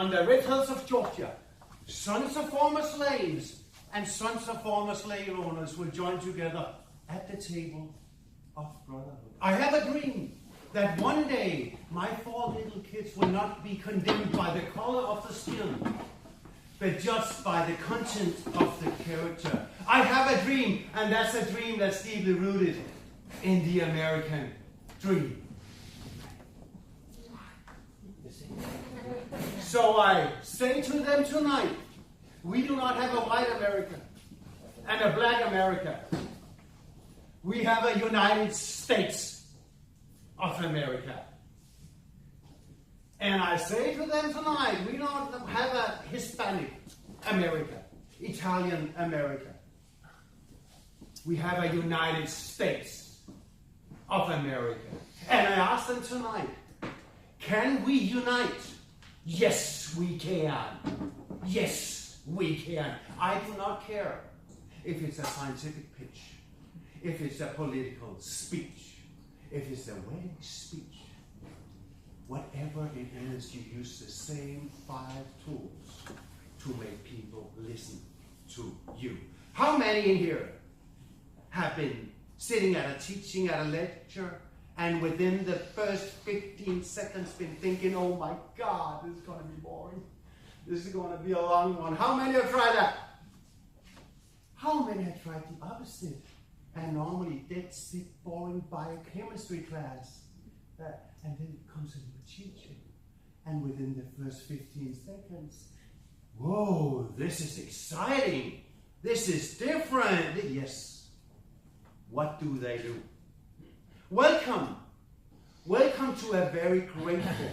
on the red hills of Georgia, sons of former slaves and sons of former slave owners will join together at the table of brotherhood. I have a dream that one day my 4 little kids will not be condemned by the color of the skin, but judged by the content of the character. I have a dream, and that's a dream that's deeply rooted in the American dream. So I say to them tonight, we do not have a white America and a black America. We have a United States of America. And I say to them tonight, we don't have a Hispanic America, Italian America. We have a United States of America. And I ask them tonight, can we unite? Yes, we can. Yes, we can. I do not care if it's a scientific pitch, if it's a political speech, if it's a wedding speech. Whatever it is, you use the same 5 tools to make people listen to you. How many in here have been sitting at a teaching, at a lecture, and within the first 15 seconds been thinking, oh my God, this is going to be boring. This is going to be a long one. How many have tried that? How many have tried the opposite? And normally dead, sick, boring biochemistry class. And then it comes a new teacher. And within the first 15 seconds, whoa, this is exciting. This is different. Yes. What do they do? Welcome. Welcome to a very grateful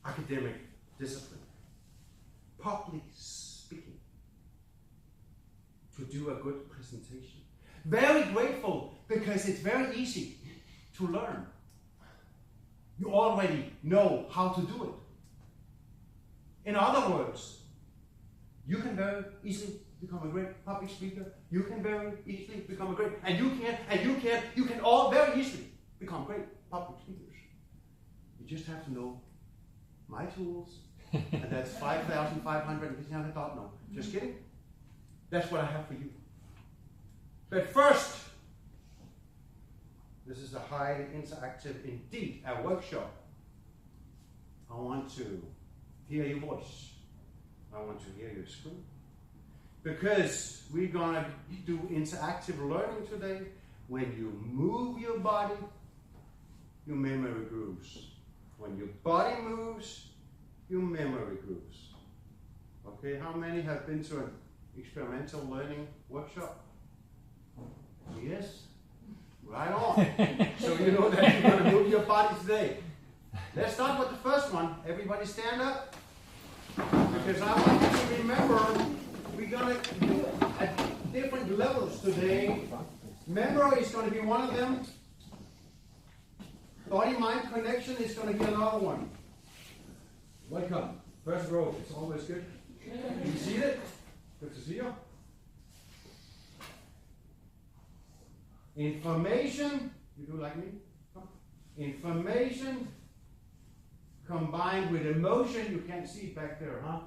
academic discipline. Public speaking. To do a good presentation. Very grateful because it's very easy to learn. You already know how to do it. In other words, you can very easily become a great public speaker. You can very easily become a great, and you can all very easily become great public speakers. You just have to know my tools, and that's 5,500 if you don't know. Just kidding. That's what I have for you. But first, this is a highly interactive, indeed, a workshop. I want to hear your voice. I want to hear your scream. Because we're going to do interactive learning today. When you move your body, your memory grooves. When your body moves, your memory grooves. Okay, how many have been to an experimental learning workshop? Yes? Right on. So you know that you're going to move your body today. Let's start with the first one. Everybody stand up. Because I want you to remember, we're going to do it at different levels today. Memory is going to be one of them. Body-mind connection is going to be another one. Welcome. First row. It's always good. You see it? Good to see you. Information, you do like me? Information combined with emotion, you can't see it back there, huh?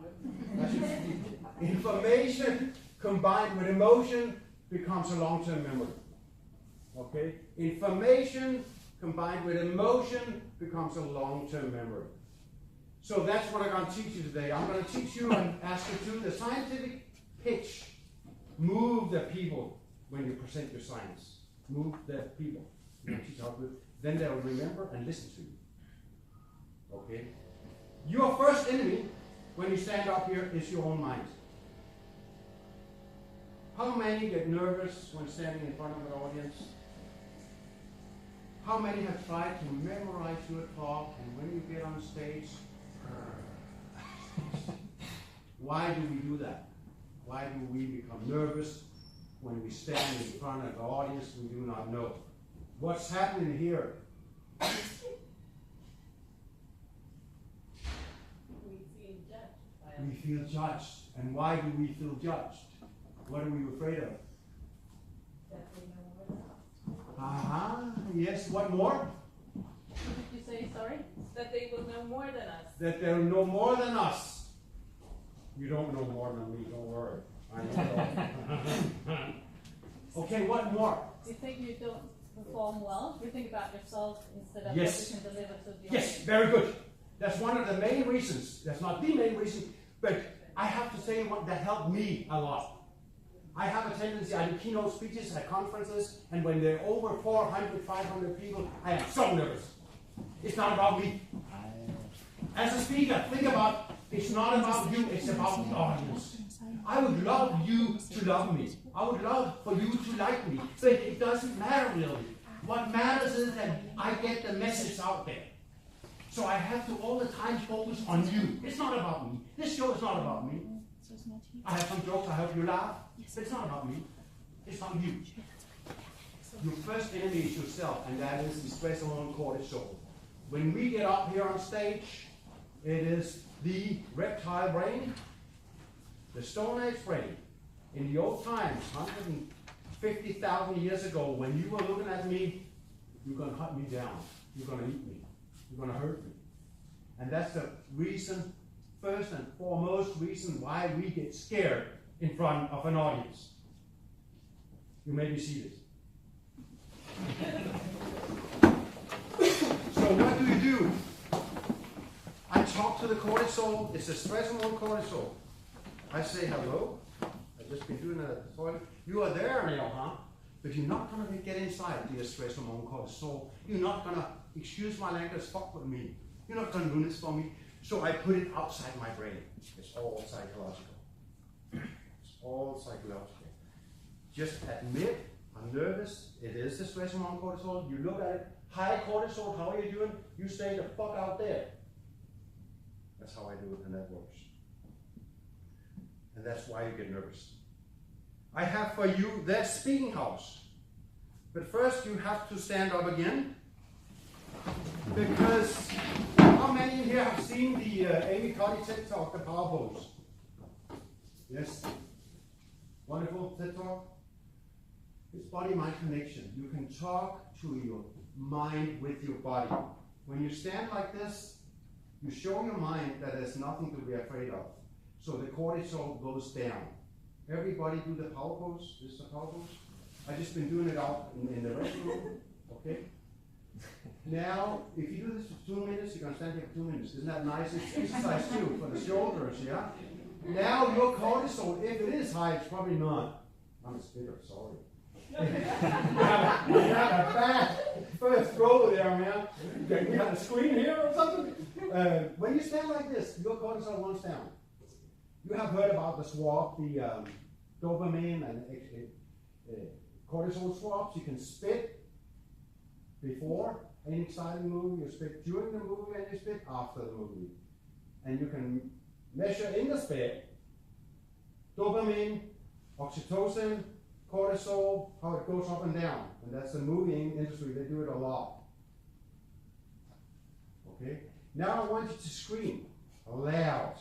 Information combined with emotion becomes a long-term memory. Okay? Information combined with emotion becomes a long-term memory. So that's what I'm going to teach you today. I'm going to teach you and ask you to do the scientific pitch. Move the people when you present your science. Move the people. Then they'll remember and listen to you. Okay? Your first enemy when you stand up here is your own mind. How many get nervous when standing in front of an audience? How many have tried to memorize your talk and when you get on stage? Why do we do that? Why do we become nervous when we stand in front of an audience we do not know? What's happening here? We feel judged. And why do we feel judged? What are we afraid of? That we know more. Yes, what more? Did you say sorry? That they will know more than us. That they'll know more than us. You don't know more than me, don't worry. I know. Okay, what more? Do you think you don't perform well? Do you think about yourself instead of Yes. what you can deliver to the Yes, audience? very good. That's one of the main reasons. That's not the main reason, but I have to say one that helped me a lot. I have a tendency, I do keynote speeches at conferences, and when there are over 400, 500 people, I am so nervous. It's not about me. As a speaker, think about, it's not about you, it's about the audience. I would love you to love me. I would love for you to like me, but it doesn't matter really. What matters is that I get the message out there. So I have to all the time focus on you. It's not about me. This show is not about me. I have some jokes, I hope you laugh, but it's not about me. It's about you. Your first enemy is yourself, and that is the stress hormone cortisol. When we get up here on stage, it is the reptile brain, the Stone Age brain. In the old times, 150,000 years ago, when you were looking at me, you're going to hunt me down. You're going to eat me. You're going to hurt me. And that's the reason, first and foremost reason why we get scared in front of an audience. You may be seated. So what do? I talk to the cortisol. It's a stress hormone cortisol. I say hello. I've just been doing that at the toilet. You are there now, huh? But you're not going to get inside the stress hormone cortisol. You're not going to, excuse my language, fuck with me. You're not going to do this for me. So I put it outside my brain. It's all psychological. It's all psychological. Just admit, I'm nervous. It is the stress hormone cortisol. You look at it. High cortisol, how are you doing? You stay the fuck out there. That's how I do it, and that works. And that's why you get nervous. I have for you the speaking house. But first you have to stand up again. Because how many in here have seen the Amy Cuddy TED Talk, the power pose? Yes? Wonderful TED Talk. It's body-mind connection. You can talk to your mind with your body. When you stand like this, you show your mind that there's nothing to be afraid of. So the cortisol goes down. Everybody do the power pose. This is the power pose. I've just been doing it out in the restroom. Okay? Now, if you do this for 2 minutes, you're going to stand here for 2 minutes. Isn't that nice? It's exercise too for the shoulders, yeah? Now your cortisol, if it is high, it's probably not. I'm a spitter, sorry. you have a bad first row there, man. We have a screen here or something. When you stand like this, your cortisol won't down. You have heard about the swap, the dopamine and cortisol swaps. You can spit before an exciting movie, you spit during the movie, and you spit after the movie. And you can measure in the spit dopamine, oxytocin, cortisol, how it goes up and down. And that's the movie industry, they do it a lot. Okay? Now I want you to scream loud.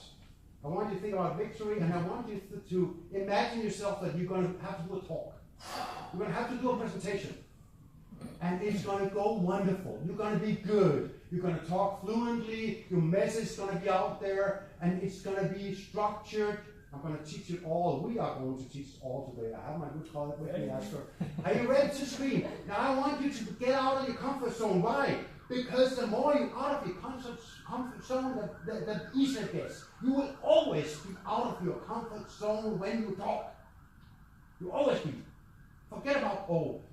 I want you to think about victory, and I want you to imagine yourself that you're going to have to do a talk. You're going to have to do a presentation. And it's going to go wonderful. You're going to be good. You're going to talk fluently. Your message is going to be out there, and it's going to be structured. I'm going to teach it all. We are going to teach it all today. I have my good colleague with me, Asbjorn. Are you ready to scream? Now I want you to get out of your comfort zone. Why? Because the more you're out of your comfort zone, the easier it gets. You will always be out of your comfort zone when you talk. You always be. Forget about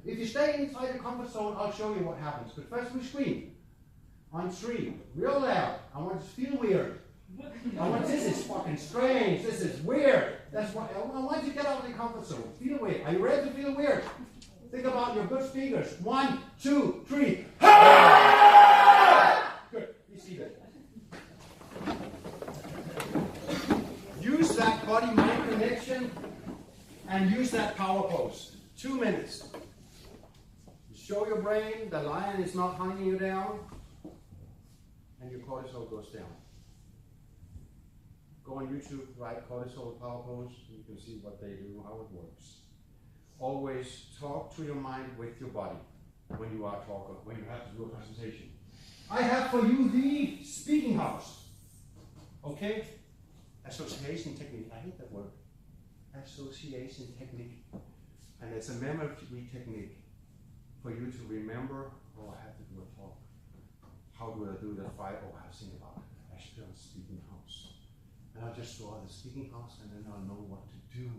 if you stay inside your comfort zone, I'll show you what happens. But first we scream. On 3, real loud. I want you to feel weird. This is fucking strange. This is weird. That's why I want you to get out of your comfort zone. Feel weird. Are you ready to feel weird? Think about your good speakers. 1, 2, 3. Good. Be seated. Use that body-mind connection and use that power pose. 2 minutes. Show your brain the lion is not hunting you down, and your cortisol goes down. Go on YouTube, write cortisol power pose, and you can see what they do, how it works. Always talk to your mind with your body when you are talking, when you have to do a presentation. I have for you the speaking house. Okay? Association technique. I hate that word. Association technique. And it's a memory technique for you to remember, oh, I have to do a talk. How do I do that? I've seen about Asbjorn's speaking house. And I'll just draw the speaking house and then I'll know what to do.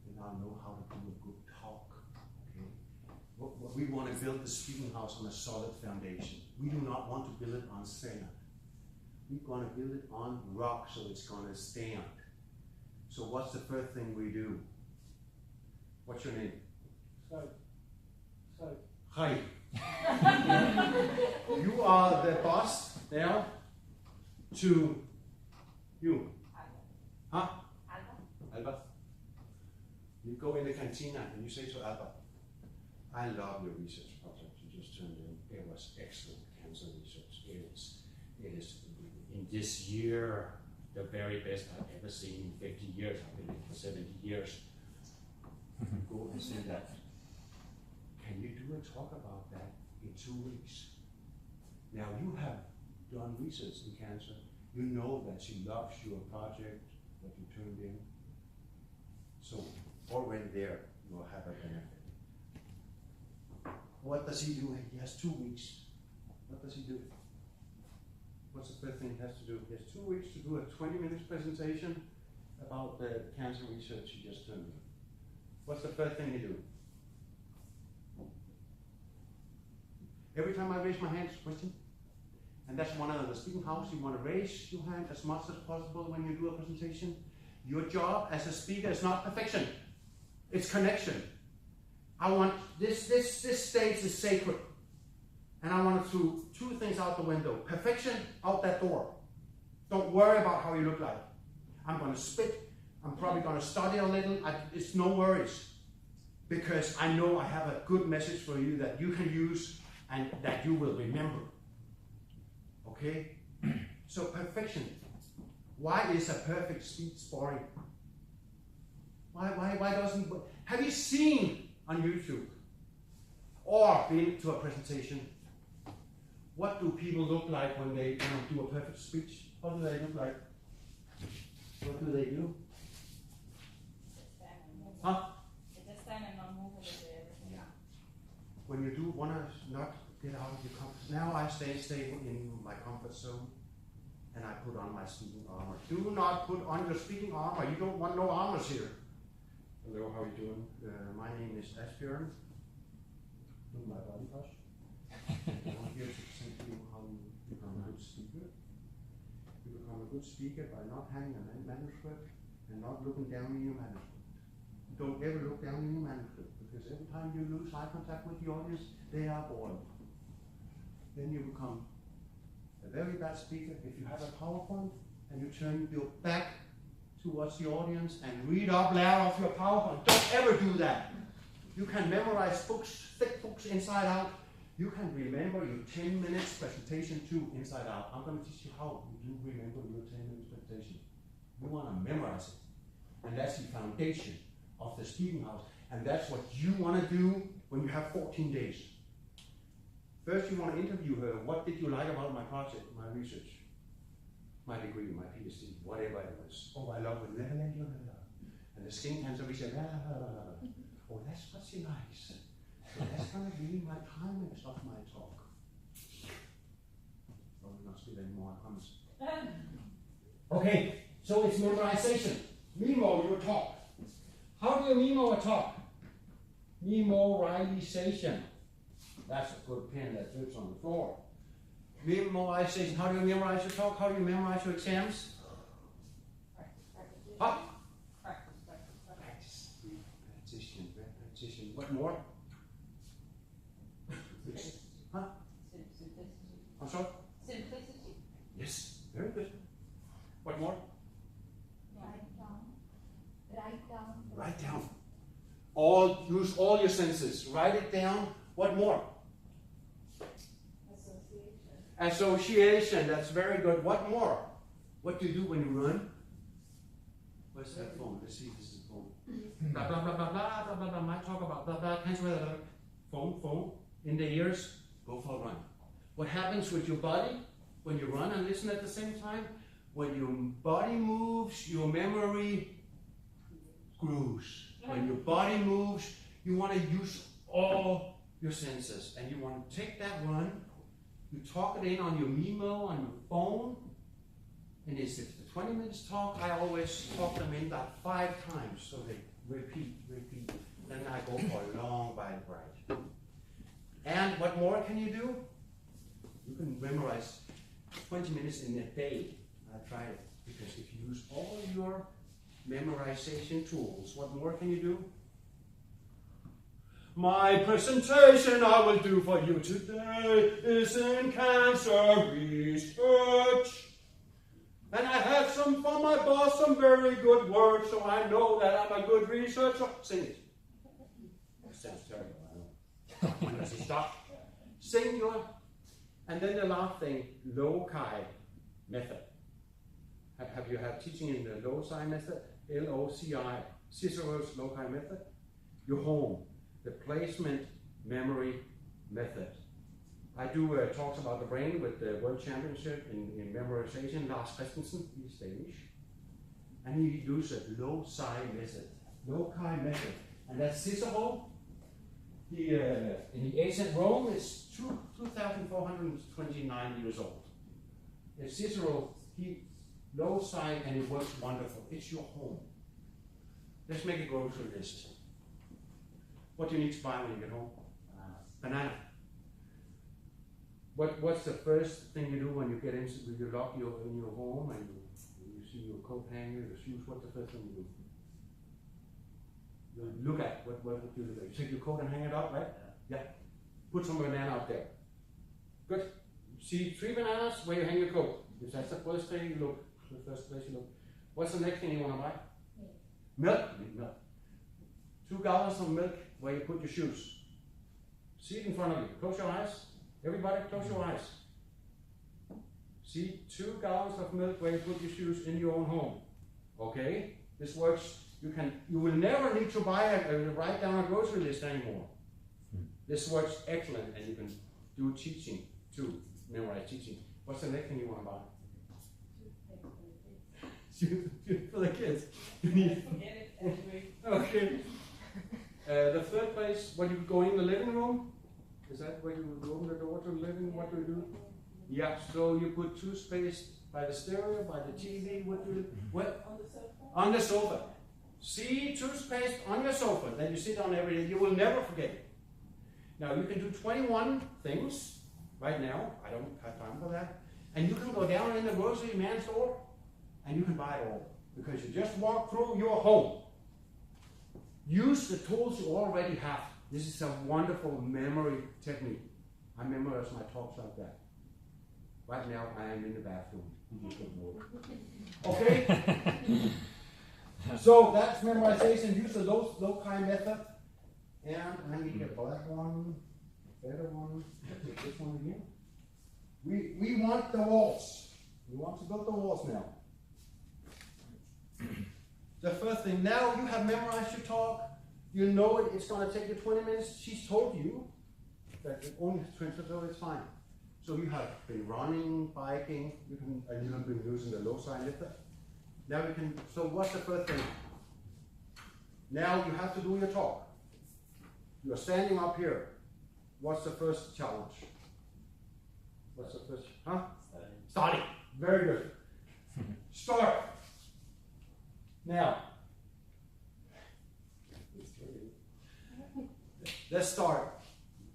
And I'll know how to do a good talk. Okay? We want to build the speaking house on a solid foundation. We do not want to build it on sand. We're going to build it on rock so it's going to stand. So what's the first thing we do? What's your name? Hi. You are the boss there to you. Huh? Alba. You go in the cantina and you say to Alba, I love your research project you just turned in. It was excellent cancer research. It is in this year the very best I've ever seen in 50 years. I've been in for 70 years. Go and say that. Can you do a talk about that in 2 weeks? Now you have done research in cancer. You know that she loves your project that you turned in. So already there you will have a benefit. What does he do? He has 2 weeks. What does he do? What's the first thing he has to do? He has 2 weeks to do a 20-minute presentation about the cancer research he just turned in. What's the first thing you do? Every time I raise my hand, it's a question. And that's one of the speaking house. You want to raise your hand as much as possible when you do a presentation. Your job as a speaker is not perfection. It's connection. I want this stage is sacred. And I want to throw 2 things out the window. Perfection out that door. Don't worry about how you look like. I'm going to spit. I'm probably going to study a little. It's no worries. Because I know I have a good message for you that you can use and that you will remember. Okay? So perfection. Why is a perfect speech boring? Why doesn't... Have you seen on YouTube or been to a presentation? What do people look like when they do a perfect speech? What do they look like? What do they do? Huh? Just stand and not move a little bit. Yeah. When you do want to not get out of your comfort zone. Now I stay stable in my comfort zone and I put on my speaking armor. Do not put on your speaking armor. You don't want no armors here. Hello, how are you doing? My name is Asbjorn. Do my body brush. I'm here to teach you how you become a good speaker. You become a good speaker by not having a manuscript and not looking down in your manuscript. Don't ever look down in your manuscript because every time you lose eye contact with the audience, they are bored. Then you become a very bad speaker if you have a PowerPoint and you turn your back towards the audience and read up loud off your PowerPoint. Don't ever do that. You can memorize books, thick books inside out. You can remember your 10 minutes presentation too inside out. I'm going to teach you how you do remember your 10 minutes presentation. You want to memorize it. And that's the foundation of the speaking house. And that's what you want to do when you have 14 days. First, you want to interview her. What did you like about my project, my research, my degree, my Ph.D., whatever it was? Oh, I love it. And the skin cancer research. Oh, that's what she likes. So that's going to be my climax of my talk. Oh, we not speak anymore, I promise. Okay, so it's memorization. Memo your talk. How do you memo a talk? Memorization. That's a good pen that flips on the floor. Memorization. How do you memorize your talk? How do you memorize your exams? Huh? Practice. Repetition. What more? Huh? I'm sorry? Simplicity. Yes, very good. What more? Write down. Use all your senses. Write it down. What more? Association. That's very good. What more? What do you do when you run? Where's that phone? Let's see if this is a phone. Blah, blah, blah, blah, blah, blah, blah, blah. Might talk about blah, blah, cancel that. Phone. In the ears. Go for a run. What happens with your body when you run and listen at the same time? When your body moves, your memory grows. When your body moves, you want to use all your senses, and you want to take that run, you talk it in on your Mimo, on your phone, and if it's the 20 minutes talk, I always talk them in about 5 times, so they repeat. Then I go for a long bike ride. And what more can you do? You can memorize 20 minutes in a day. I tried it, because if you use all your memorization tools, what more can you do? My presentation I will do for you today is in cancer research. And I had some from my boss, some very good words, so I know that I'm a good researcher. Sing it. That sounds terrible, I know. When does he stop? Sing your, and then the last thing, loci method. Have you had teaching in the loci method? L-O-C-I, Cicero's loci method? Your home, the placement memory method. I do talks about the brain with the World Championship in memorization, Lars Christensen, he's Danish. And he uses a loci method. And that's Cicero. He, in the ancient Rome, is 2,429 years old. Cicero, he loci, and it works wonderful. It's your home. Let's make a grocery list. What do you need to buy when you get home? Banana. What's the first thing you do when you get into, you lock in your home and you see your coat hanger, your shoes? What's the first thing you do? You look at what do you look at? You take your coat and hang it up, right? Yeah. Put some banana out there. Good. See 3 bananas where you hang your coat. If that's the first thing you look, the first place you look. What's the next thing you want to buy? Milk. Milk. 2 gallons of milk where you put your shoes. See it in front of you. Close your eyes. Everybody, close your eyes. See 2 gallons of milk where you put your shoes in your own home. Okay? This works. You will never need to write down a grocery list anymore. This works excellent, and you can do teaching too. Memorize teaching. What's the next thing you want to buy? For the kids. Forget it anyway. Okay. The third place, when you go in the living room, is that where you open the door to the living room? What do you do? Yeah, so you put toothpaste by the stereo, by the TV. What do you do? What? On the sofa? On the sofa. See toothpaste on your sofa. Then you sit on every day. You will never forget it. Now you can do 21 things right now. I don't have time for that. And you can go down in the grocery man store and you can buy it all. Because you just walk through your home. Use the tools you already have. This is a wonderful memory technique. I memorize my talks like that. Right now I am in the bathroom. Okay? So that's memorization. Use the loci method. And I need a black one, better one. I'll take this one again. We want the walls. We want to build the walls now. The first thing, now you have memorized your talk. You know it, it's going to take you 20 minutes. She's told you that it only 20 minutes, so it's fine. So you have been running, biking, and you have been using the loci method. Now you can, so what's the first thing? Now you have to do your talk. You're standing up here. What's the first challenge? What's the first, huh? Starting. Very good. Start. Now, let's start.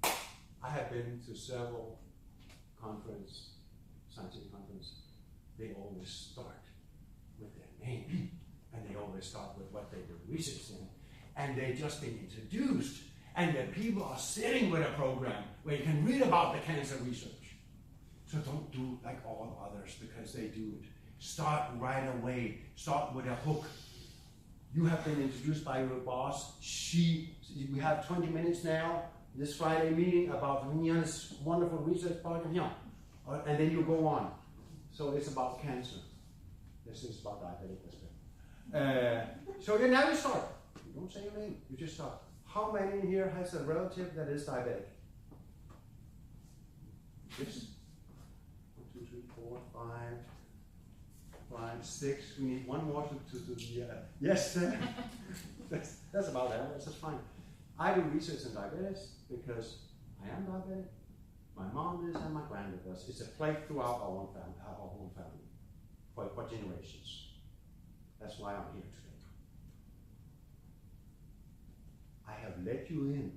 I have been to several scientific conferences. They always start with their name, and they always start with what they do research in, and they've just been introduced, and the people are sitting with a program where you can read about the cancer research. So don't do like all others because they do it. Start right away. Start with a hook. You have been introduced by your boss. We have 20 minutes now, this Friday meeting about Rian's wonderful research project. Yeah. And then you go on. So it's about cancer. This is about diabetic. So now you start. You don't say your name. You just start. How many in here has a relative that is diabetic? Yes. 3, 4, 5, 6. We need one more to do the. Yes, that's about average. That's fine. I do research in diabetes because I am diabetic. My mom is and my granddad does. It's a plague throughout our whole family, for generations. That's why I'm here today. I have let you in.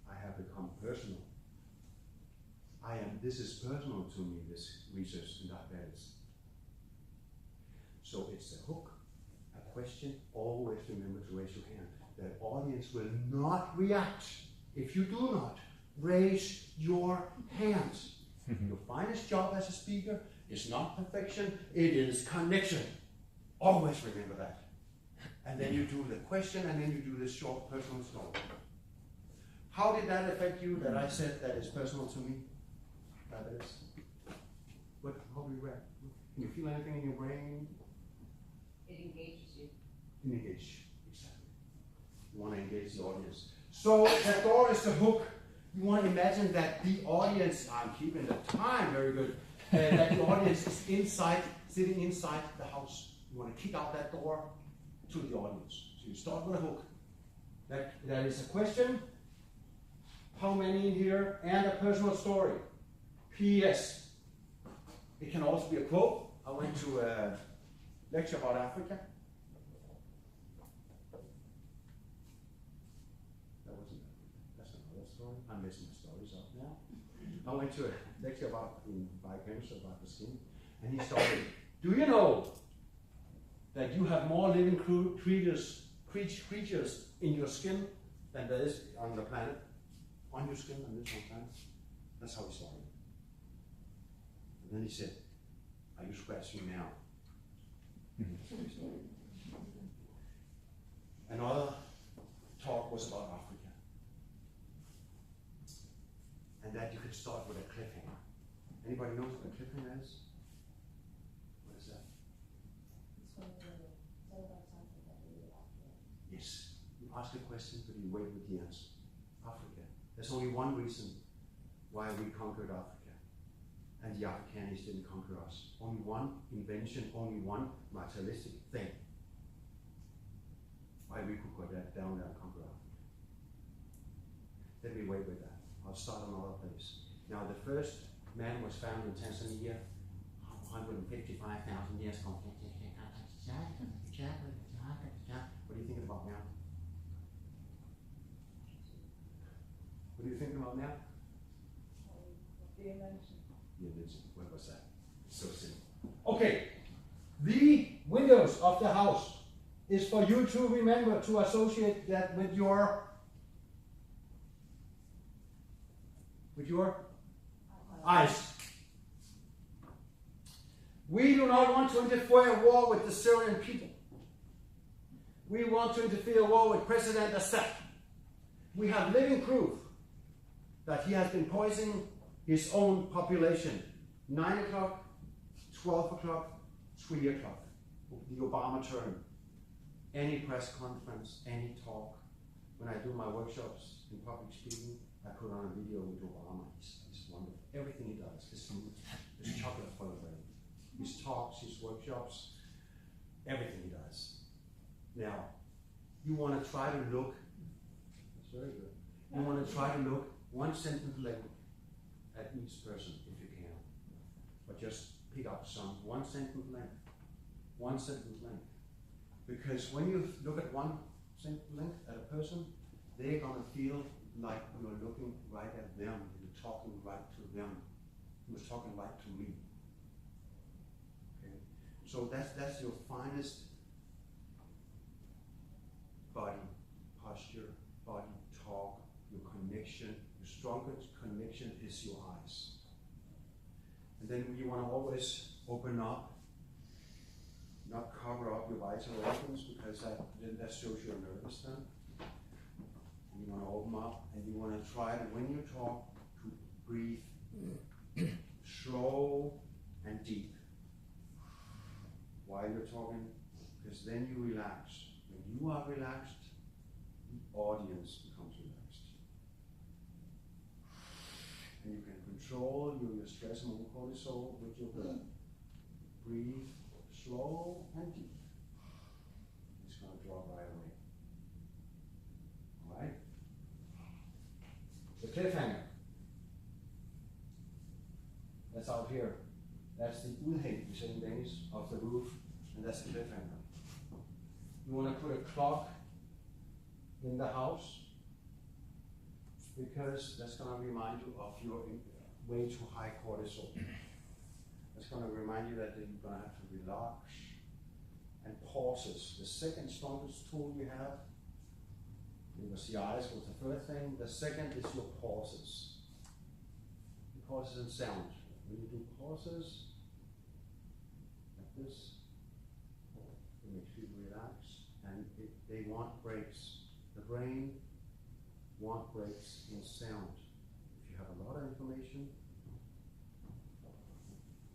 I have become personal. This is personal to me, this research in diabetes. So it's a hook, a question. Always remember to raise your hand. The audience will not react if you do not raise your hands. Your finest job as a speaker is not perfection, it is connection. Always remember that. And then you do the question, and then you do this short personal story. How did that affect you that I said that is personal to me? That is. How do you react? Can you feel anything in your brain? It engages you. Engage, exactly. You want to engage the audience. So the door is the hook. You want to imagine that the audience, I'm keeping the time very good, that the audience is inside, sitting inside the house. You want to kick out that door to the audience. So you start with a hook. That is a question. How many in here? And a personal story. P.S. It can also be a quote. I went to a lecture about Africa. That wasn't Africa. That's another story. I'm messing the stories up now. I went to a lecture about biochemistry, about the skin, and he started, do you know that you have more living creatures in your skin than there is on the planet? On your skin on this one planet? That's how he started. And then he said, are you scratching now? Another talk was about Africa. And that you could start with a cliffhanger. Anybody knows what a cliffhanger is? What is that? It's when you tell about something that you really like. Yes. You ask a question, but you wait with the answer. Africa. There's only one reason why we conquered Africa. And the Afrikaners didn't conquer us. Only one invention, only one materialistic thing. Why we could go down there and conquer Africa. Let me wait with that. I'll start another place. Now the first man was found in Tanzania 155,000 years ago. What do you think about now? What are you thinking about now? The invention. What was that? So simple. Okay, the windows of the house is for you to remember to associate that with your eyes. We do not want to interfere in war with the Syrian people. We want to interfere in war with President Assad. We have living proof that he has been poisoning his own population. 9 o'clock, 12 o'clock, 3 o'clock. The Obama term. Any press conference, any talk. When I do my workshops in public speaking, I put on a video with Obama. He's wonderful. Everything he does is smooth. There's chocolate full of brain. His talks, his workshops, everything he does. Now, you want to try to look, that's very good. You want to try to look one sentence length at each person if you can. But just pick up one sentence length. One sentence length. Because when you look at one sentence length at a person, they're going to feel like you're looking right at them. You're talking right to them. He was talking right to me. Okay? So that's your finest body posture, body talk, your connection. Your strongest connection is your eyes. And then you want to always open up, not cover up your vital organs, because that shows you're nervous then. And you want to open up, and you want to try to, when you talk, to breathe slow and deep while you're talking, because then you relax. When you are relaxed, the audience becomes relaxed. And you can control your stress and cortisol with your breath. Breathe slow and deep. It's going to drop right away. All right? The cliffhanger. That's out here. That's the udhæng, we say in Danish, of the roof, and that's the cliffhanger. You want to put a clock in the house because that's going to remind you of your way too high cortisol. That's going to remind you that you're going to have to relax and pauses. The second strongest tool you have, it was the eyes was the first thing. The second is your pauses. The pauses and sound. When you do pauses like this, it makes people relax, and they want breaks. The brain wants breaks in sound. If you have a lot of information,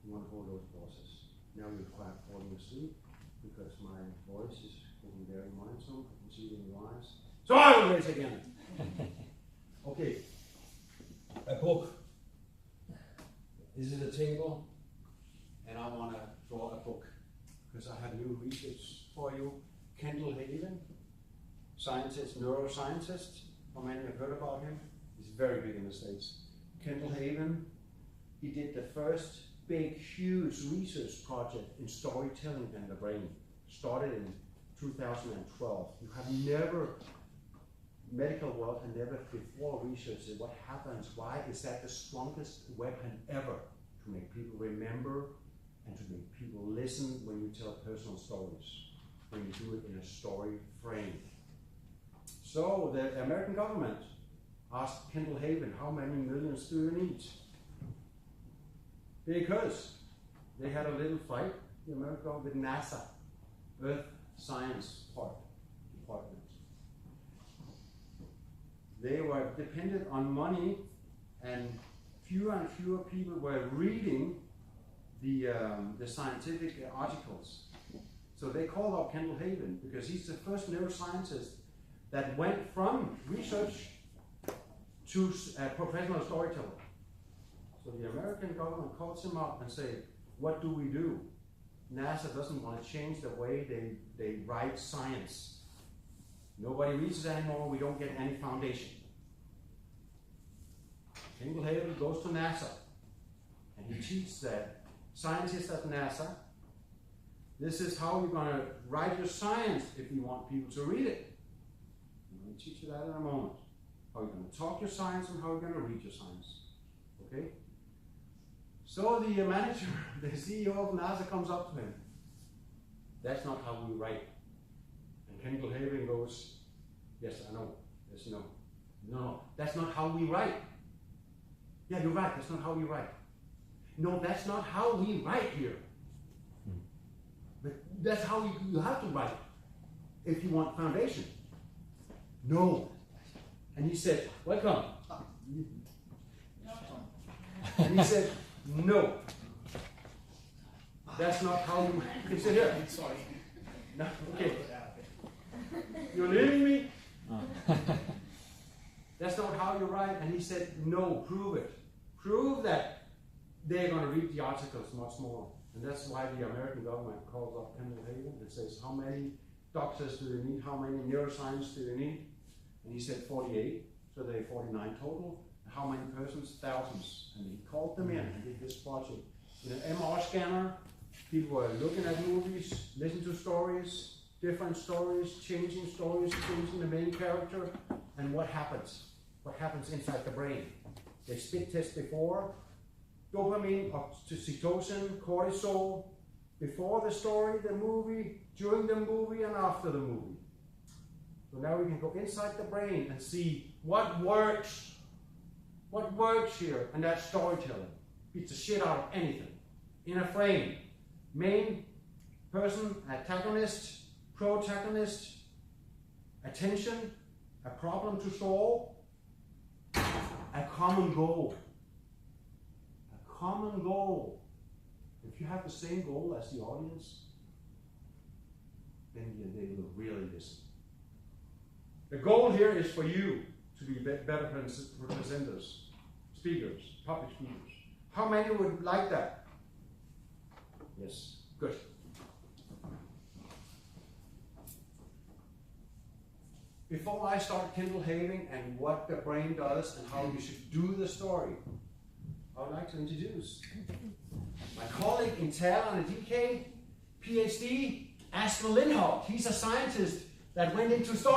you want to hold those pauses. Now you're quite falling asleep because my voice is getting very monotone. I can see it in your eyes. So I will raise again. Okay. A book. This is a table, and I want to draw a book because I have new research for you. Kendall Haven, scientist, neuroscientist. How many have heard about him? He's very big in the States. Kendall Haven, he did the first big, huge research project in storytelling and the brain. Started in 2012. You have never, medical world had never before researched what happens, why is that the strongest weapon ever to make people remember and to make people listen when you tell personal stories, when you do it in a story frame. So the American government asked Kendall Haven, how many millions do you need? Because they had a little fight, the American government, with NASA, Earth Science Department. They were dependent on money, and fewer and fewer people were reading the scientific articles. So they called up Kendall Haven because he's the first neuroscientist that went from research to a professional storyteller. So the American government calls him up and say, what do we do? NASA doesn't want to change the way they write science. Nobody reads it anymore, we don't get any foundation. Kendall Haven goes to NASA, and he teaches that scientists at NASA, this is how you're going to write your science if you want people to read it. I'm going to teach you that in a moment. How you're going to talk your science and how you're going to read your science. Okay? So the manager, the CEO of NASA comes up to him. That's not how we write. And Kendall Haven goes, yes, I know. Yes, no. No, that's not how we write. Yeah, you're right, that's not how we write. No, that's not how we write here. But that's how you have to write if you want foundation. No. And he said, welcome. And he said, no. That's not how you can sit here. Sorry. No, okay. You're leaving me? That's not how you write. And he said, no, prove it. Prove that they're going to read the articles much more. And that's why the American government calls up Kendall Haven and says, how many doctors do they need? How many neuroscience do they need? And he said 48, so there are 49 total. How many persons? Thousands. And he called them in and did this project. In an MR scanner, people were looking at movies, listening to stories, different stories, changing the main character. And what happens? What happens inside the brain? They spit test before, dopamine, oxytocin, cortisol, before the story, the movie, during the movie, and after the movie. So now we can go inside the brain and see what works. What works here? And that's storytelling. Beats the shit out of anything. In a frame. Main person, antagonist, protagonist, attention, a problem to solve, a common goal. A common goal. If you have the same goal as the audience, then they will really listen. The goal here is for you to be better presenters. speakers, public speakers. How many would like that? Yes, good. Before I start Kindle Having and what the brain does and how you should do the story, I would like to introduce my colleague in Talon and DK, Ph.D., Asbjorn. He's a scientist that went into storytelling.